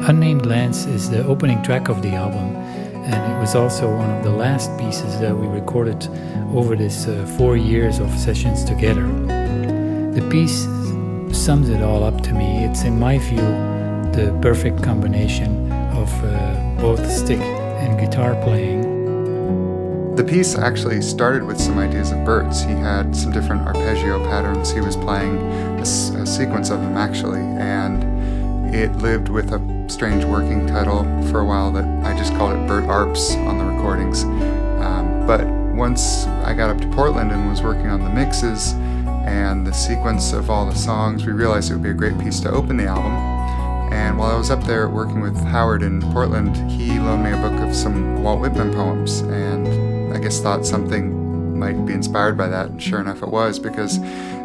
Unnamed Lance is the opening track of the album, and it was also one of the last pieces that we recorded over this 4 years of sessions together. The piece sums it all up to me. It's, in my view, the perfect combination of both stick and guitar playing. The piece actually started with some ideas of Bert's. He had some different arpeggio patterns. He was playing a sequence of them actually, and it lived with a strange working title for a while that I just called it Bert Arps on the recordings. But once I got up to Portland and was working on the mixes and the sequence of all the songs, we realized it would be a great piece to open the album. And while I was up there working with Howard in Portland, he loaned me a book of some Walt Whitman poems, and I guess thought something might be inspired by that, and sure enough it was, because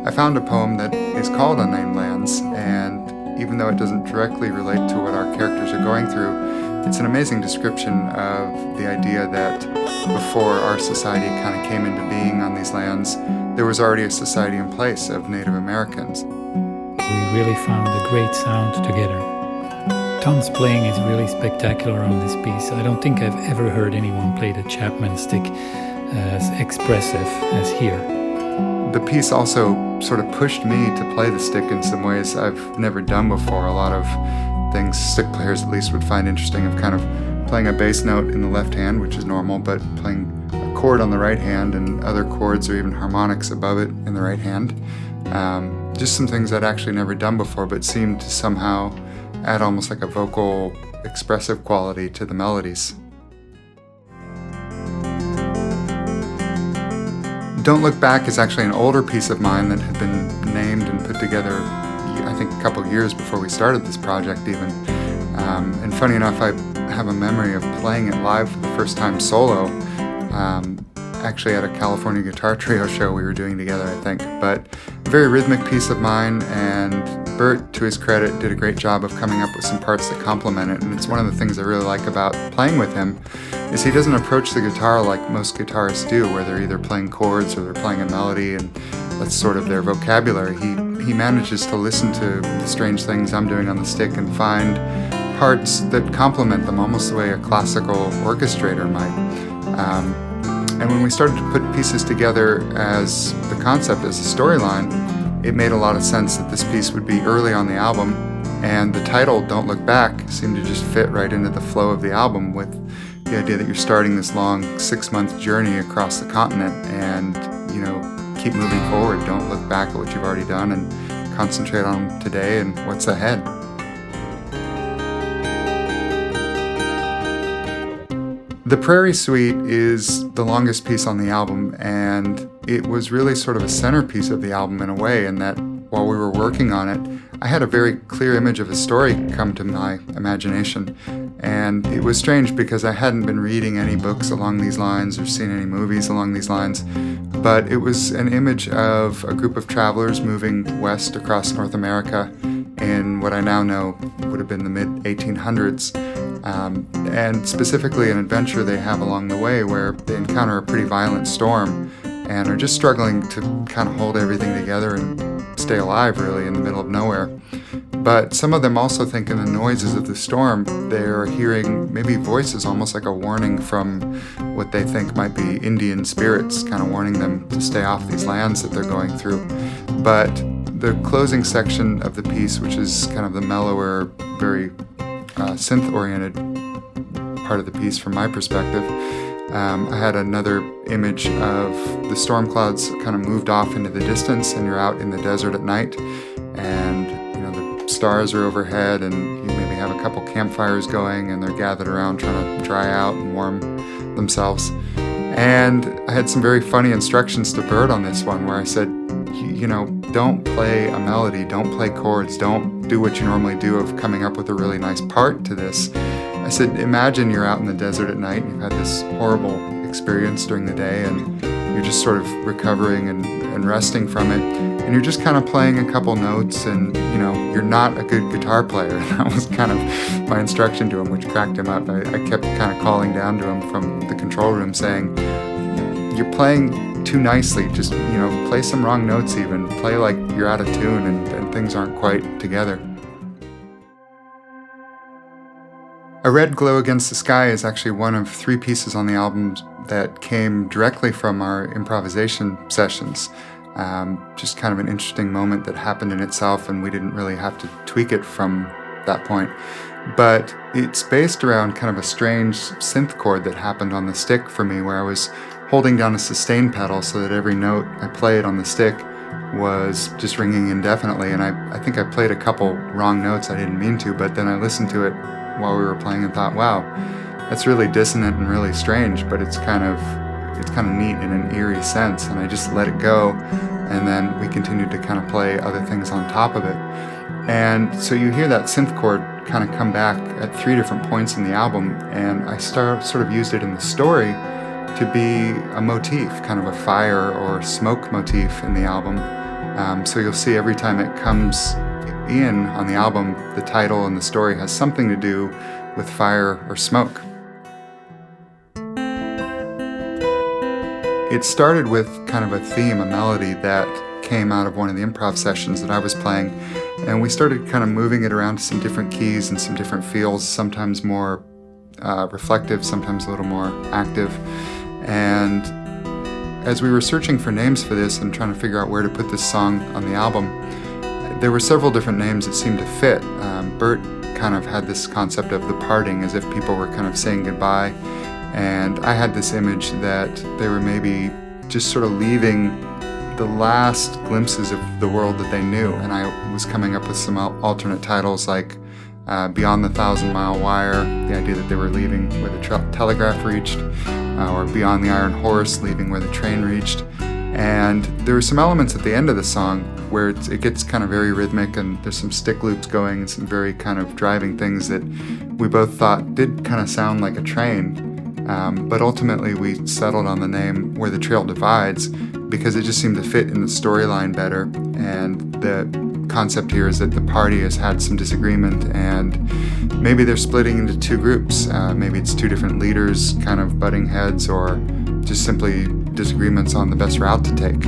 I found a poem that is called Unnamed Lands, and even though it doesn't directly relate to what our characters are going through, it's an amazing description of the idea that before our society kind of came into being on these lands, there was already a society in place of Native Americans. We really found a great sound together. Tom's playing is really spectacular on this piece. I don't think I've ever heard anyone play the Chapman stick as expressive as here. The piece also sort of pushed me to play the stick in some ways I've never done before. A lot of things stick players at least would find interesting, of kind of playing a bass note in the left hand, which is normal, but playing a chord on the right hand and other chords or even harmonics above it in the right hand. Just some things I'd actually never done before, but seemed to somehow add almost like a vocal expressive quality to the melodies. Don't Look Back is actually an older piece of mine that had been named and put together, I think, a couple years before we started this project even. And funny enough, I have a memory of playing it live for the first time solo, actually at a California Guitar Trio show we were doing together, I think. But a very rhythmic piece of mine, and Bert, to his credit, did a great job of coming up with some parts that complement it, and it's one of the things I really like about playing with him, is he doesn't approach the guitar like most guitarists do, where they're either playing chords or they're playing a melody, and that's sort of their vocabulary. He manages to listen to the strange things I'm doing on the stick and find parts that complement them, almost the way a classical orchestrator might. And when we started to put pieces together as the concept, as a storyline, it made a lot of sense that this piece would be early on the album, and the title, Don't Look Back, seemed to just fit right into the flow of the album, with the idea that you're starting this long 6-month journey across the continent and, keep moving forward. Don't look back at what you've already done and concentrate on today and what's ahead. The Prairie Sweet is the longest piece on the album, and it was really sort of a centerpiece of the album in a way, in that while we were working on it, I had a very clear image of a story come to my imagination. And it was strange because I hadn't been reading any books along these lines or seen any movies along these lines, but it was an image of a group of travelers moving west across North America in what I now know would have been the mid-1800s. And specifically an adventure they have along the way where they encounter a pretty violent storm and are just struggling to kind of hold everything together and stay alive, really, in the middle of nowhere. But some of them also think in the noises of the storm, they're hearing maybe voices, almost like a warning from what they think might be Indian spirits, kind of warning them to stay off these lands that they're going through. But the closing section of the piece, which is kind of the mellower, very synth-oriented part of the piece from my perspective, I had another image of the storm clouds kind of moved off into the distance, and you're out in the desert at night, and the stars are overhead, and you maybe have a couple campfires going, and they're gathered around trying to dry out and warm themselves. And I had some very funny instructions to Bert on this one, where I said, don't play a melody, don't play chords, don't do what you normally do of coming up with a really nice part to this. I said, imagine you're out in the desert at night, and you've had this horrible experience during the day, and you're just sort of recovering and resting from it, and you're just kind of playing a couple notes, and you're not a good guitar player. That was kind of my instruction to him, which cracked him up. I kept kind of calling down to him from the control room saying, you're playing too nicely, just play some wrong notes, even play like you're out of tune, and things aren't quite together. A Red Glow Against the Sky is actually one of 3 pieces on the album that came directly from our improvisation sessions. Just kind of an interesting moment that happened in itself, and we didn't really have to tweak it from that point. But it's based around kind of a strange synth chord that happened on the stick for me, where I was holding down a sustain pedal so that every note I played on the stick was just ringing indefinitely. And I think I played a couple wrong notes I didn't mean to, but then I listened to it while we were playing and thought, wow, that's really dissonant and really strange, but it's kind of neat in an eerie sense. And I just let it go, and then we continued to kind of play other things on top of it. And so you hear that synth chord kind of come back at 3 different points in the album, and I sort of used it in the story to be a motif, kind of a fire or smoke motif in the album. So you'll see every time it comes in on the album, the title and the story has something to do with fire or smoke. It started with kind of a theme, a melody that came out of one of the improv sessions that I was playing, and we started kind of moving it around to some different keys and some different feels, sometimes more reflective, sometimes a little more active. And as we were searching for names for this and trying to figure out where to put this song on the album, there were several different names that seemed to fit. Bert kind of had this concept of the parting, as if people were kind of saying goodbye, and I had this image that they were maybe just sort of leaving the last glimpses of the world that they knew, and I was coming up with some alternate titles like Beyond the 1,000-Mile Wire, the idea that they were leaving where the telegraph reached, or Beyond the Iron Horse, leaving where the train reached. And there were some elements at the end of the song where it gets kind of very rhythmic, and there's some stick loops going and some very kind of driving things that we both thought did kind of sound like a train. But ultimately we settled on the name Where the Trail Divides because it just seemed to fit in the storyline better. And the concept here is that the party has had some disagreement, and maybe they're splitting into 2 groups. Maybe it's 2 different leaders kind of butting heads, or just simply disagreements on the best route to take.